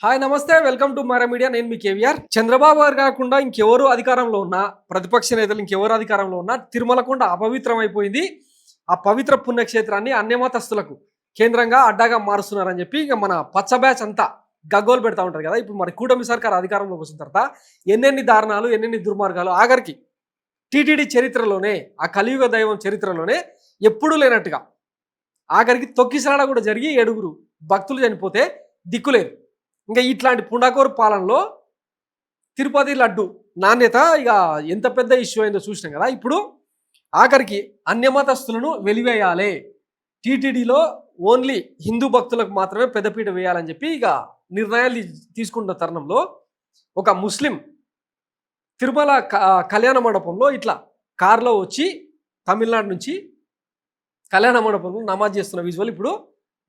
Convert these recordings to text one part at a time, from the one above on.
Hi నమస్తే, welcome to Mara media. నేను మీ కేవీఆర్. చంద్రబాబు గారు కాకుండా ఇంకెవరు అధికారంలో ఉన్నా, ప్రతిపక్ష నేతలు ఇంకెవరు అధికారంలో ఉన్నా తిరుమలకొండ అపవిత్రమైపోయింది. ఆ పవిత్ర పుణ్యక్షేత్రాన్ని అన్యమతస్తులకు కేంద్రంగా అడ్డాగా మారుస్తున్నారని చెప్పి ఇక మన పచ్చ బ్యాచ్ అంతా గగ్గోలు పెడతా ఉంటారు కదా. ఇప్పుడు మరి కూటమి సర్కార్ అధికారంలోకి వచ్చిన తర్వాత ఎన్నెన్ని దారుణాలు, ఎన్నెన్ని దుర్మార్గాలు, ఆఖరికి టీటీడీ చరిత్రలోనే, ఆ కలియుగ దైవం చరిత్రలోనే ఎప్పుడూ లేనట్టుగా ఆఖరికి తొక్కిసలాడ కూడా జరిగి 7 భక్తులు చనిపోతే దిక్కులేదు. ఇంకా ఇట్లాంటి పుండాకోరు పాలనలో తిరుపతి లడ్డు నాణ్యత ఇక ఎంత పెద్ద ఇష్యూ అయిందో చూసినాం కదా. ఇప్పుడు ఆఖరికి అన్యమతస్తులను వెలివేయాలి, టీటీడీలో ఓన్లీ హిందూ భక్తులకు మాత్రమే పెద్దపీట వేయాలని చెప్పి ఇక నిర్ణయాలు తీసుకున్న తరుణంలో ఒక ముస్లిం తిరుమల కళ్యాణ మండపంలో ఇట్లా కారులో వచ్చి తమిళనాడు నుంచి కళ్యాణ మండపంలో నమాజ్ చేస్తున్న విజువల్ ఇప్పుడు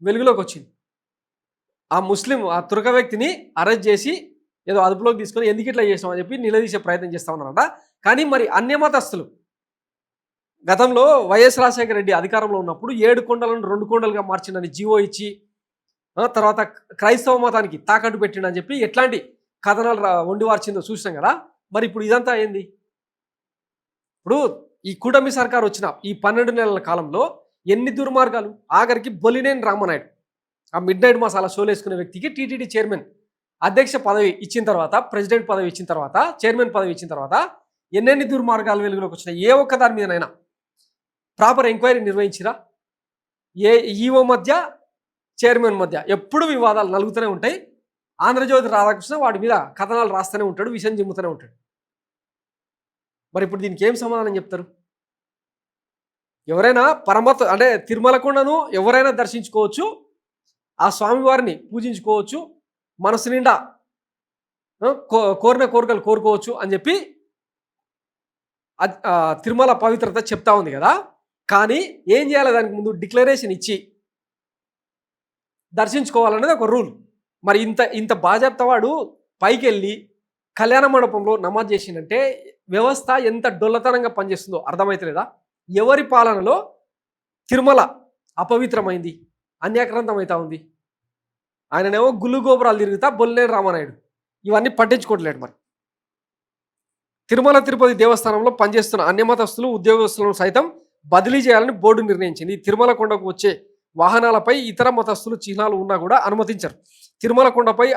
వెలుగులోకి వచ్చింది. ఆ ముస్లిం ఆ తురక వ్యక్తిని అరెస్ట్ చేసి ఏదో అదుపులోకి తీసుకొని ఎందుకు ఇట్లా చేస్తామని చెప్పి నిలదీసే ప్రయత్నం చేస్తా ఉన్నారట. కానీ మరి అన్యమతస్తులు గతంలో వైఎస్ రాజశేఖర రెడ్డి అధికారంలో ఉన్నప్పుడు 7 కొండలను 2 కొండలుగా మార్చిండని జీవో ఇచ్చి తర్వాత క్రైస్తవ మతానికి తాకట్టు పెట్టిండని చెప్పి ఎట్లాంటి కథనాలు వండివార్చిందో చూసినాం కదా. మరి ఇప్పుడు ఇదంతా ఏంది? ఇప్పుడు ఈ కూటమి సర్కార్ వచ్చిన ఈ 12 నెలల కాలంలో ఎన్ని దుర్మార్గాలు. ఆఖరికి బొలినేని రామనాయుడు ఆ మిడ్ నైట్ మసాలా షోలు వేసుకునే వ్యక్తికి టీటీడీ చైర్మన్ అధ్యక్ష పదవి ఇచ్చిన తర్వాత, ప్రెసిడెంట్ పదవి ఇచ్చిన తర్వాత, చైర్మన్ పదవి ఇచ్చిన తర్వాత ఎన్నెన్ని దుర్మార్గాలు వెలుగులోకి వచ్చినాయి. ఏ ఒక్క దాని మీదనైనా ప్రాపర్ ఎంక్వైరీ నిర్వహించిరా? ఏ ఈఓ మధ్య చైర్మన్ మధ్య ఎప్పుడు వివాదాలు నలుగుతూనే ఉంటాయి. ఆంధ్రజ్యోతి రాధాకృష్ణ వాటి మీద కథనాలు రాస్తూనే ఉంటాడు, విషయం జిమ్ముతూనే ఉంటాడు. మరి ఇప్పుడు దీనికి ఏం సమాధానం చెప్తారు? ఎవరైనా పరమత అంటే తిరుమలకొండను ఎవరైనా దర్శించుకోవచ్చు, ఆ స్వామివారిని పూజించుకోవచ్చు, మనసు నిండా కోరిన కోరికలు కోరుకోవచ్చు అని చెప్పి తిరుమల పవిత్రత చెప్తా ఉంది కదా. కానీ ఏం చేయాలి? దానికి ముందు డిక్లరేషన్ ఇచ్చి దర్శించుకోవాలనేది ఒక రూల్. మరి ఇంత బాజాప్తా వాడు పైకి వెళ్ళి కళ్యాణ మండపంలో నమాజ్ చేసిందంటే వ్యవస్థ ఎంత డొల్లతనంగా పనిచేస్తుందో అర్థమవుతలేదా? ఎవరి పాలనలో తిరుమల అపవిత్రమైంది, అన్యాక్రాంతం అవుతా ఉంది. ఆయననేమో గుళ్ళు గోపురాలు తిరుగుతా బొల్లేని రామనాయుడు ఇవన్నీ పట్టించుకోవట్లేడు. మరి తిరుమల తిరుపతి దేవస్థానంలో పనిచేస్తున్న అన్యమతస్తులు, ఉద్యోగస్తులను సైతం బదిలీ చేయాలని బోర్డు నిర్ణయించింది. తిరుమల కొండకు వచ్చే వాహనాలపై ఇతర మతస్థులు చిహ్నాలు ఉన్నా కూడా అనుమతించరు. తిరుమల కొండపై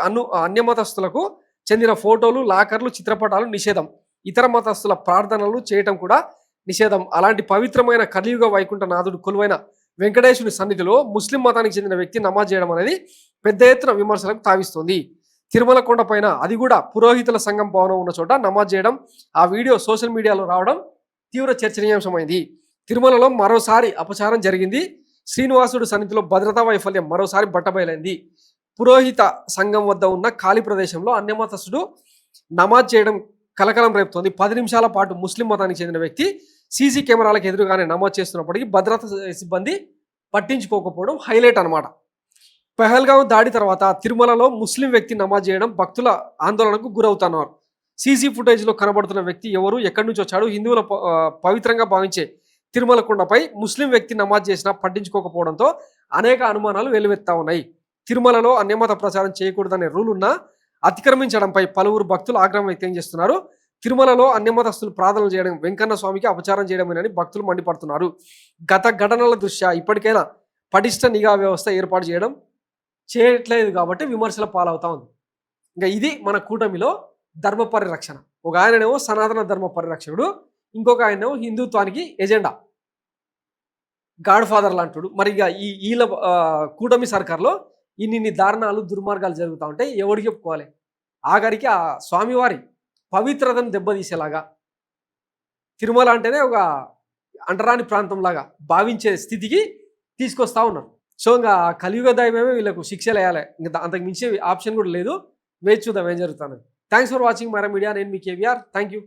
అన్యమతస్థులకు చెందిన ఫోటోలు, లాకర్లు, చిత్రపటాలు నిషేధం. ఇతర మతస్థుల ప్రార్థనలు చేయటం కూడా నిషేధం. అలాంటి పవిత్రమైన కలియుగ వైకుంఠ నాథుడు కొలువైన వెంకటేశ్వరుని సన్నిధిలో ముస్లిం మతానికి చెందిన వ్యక్తి నమాజ్ చేయడం అనేది పెద్ద ఎత్తున విమర్శలకు తావిస్తుంది. తిరుమల కొండ పైన, అది కూడా పురోహితుల సంఘం భవనం ఉన్న చోట నమాజ్ చేయడం, ఆ వీడియో సోషల్ మీడియాలో రావడం తీవ్ర చర్చనీయాంశమైంది. తిరుమలలో మరోసారి అపచారం జరిగింది. శ్రీనివాసుడు సన్నిధిలో భద్రతా వైఫల్యం మరోసారి బట్టబయలైంది. పురోహిత సంఘం వద్ద ఉన్న ఖాళీ ప్రదేశంలో అన్యమతస్తుడు నమాజ్ చేయడం కలకలం రేపుతోంది. 10 నిమిషాల పాటు ముస్లిం మతానికి చెందిన వ్యక్తి సీసీ కెమెరాలకు ఎదురుగానే నమాజ్ చేస్తున్నప్పటికీ భద్రతా సిబ్బంది పట్టించుకోకపోవడం హైలైట్ అనమాట. పెహల్గాం దాడి తర్వాత తిరుమలలో ముస్లిం వ్యక్తి నమాజ్ చేయడం భక్తుల ఆందోళనకు గురవుతున్నారు. సీసీ ఫుటేజ్లో కనబడుతున్న వ్యక్తి ఎవరు, ఎక్కడి నుంచి వచ్చాడు? హిందువుల పవిత్రంగా భావించే తిరుమల కొండపై ముస్లిం వ్యక్తి నమాజ్ చేసినా పట్టించుకోకపోవడంతో అనేక అనుమానాలు వెలువెత్తా ఉన్నాయి. తిరుమలలో అన్యమత ప్రచారం చేయకూడదనే రూల్ ఉన్నా అతిక్రమించడంపై పలువురు భక్తులు ఆగ్రహం వ్యక్తం చేస్తున్నారు. తిరుమలలో అన్యమతస్తులు ప్రార్థనలు చేయడం వెంకన్న స్వామికి అపచారం చేయడమేనని భక్తులు మండిపడుతున్నారు. గత ఘటనల దృష్ట్యా ఇప్పటికైనా పటిష్ట నిఘా వ్యవస్థ ఏర్పాటు చేయట్లేదు కాబట్టి విమర్శల పాలవుతా ఉంది. ఇంకా ఇది మన కూటమిలో ధర్మ పరిరక్షణ. ఒక ఆయననేమో సనాతన ధర్మ పరిరక్షకుడు, ఇంకొక ఆయనేమో హిందుత్వానికి ఎజెండా గాడ్ ఫాదర్ లాంటుడు. మరి ఇక వీళ్ళ కూటమి సర్కార్లో ఇన్ని దారుణాలు, దుర్మార్గాలు జరుగుతూ ఉంటే ఎవరికి చెప్పుకోవాలి? ఆఖరికి ఆ స్వామివారి పవిత్రతను దెబ్బతీసేలాగా, తిరుమల అంటేనే ఒక అంటరాని ప్రాంతంలాగా భావించే స్థితికి తీసుకొస్తా ఉన్నారు. సో ఇంకా కలియుగ దైవమే వీళ్ళకు శిక్షలు వేయాలి. ఇంకా అంతకు మించే ఆప్షన్ కూడా లేదు. వేచి చూద్దాం ఏం జరుగుతుంది. Thanks for watching Mara media. నేను మీ కేవీఆర్. Thank you.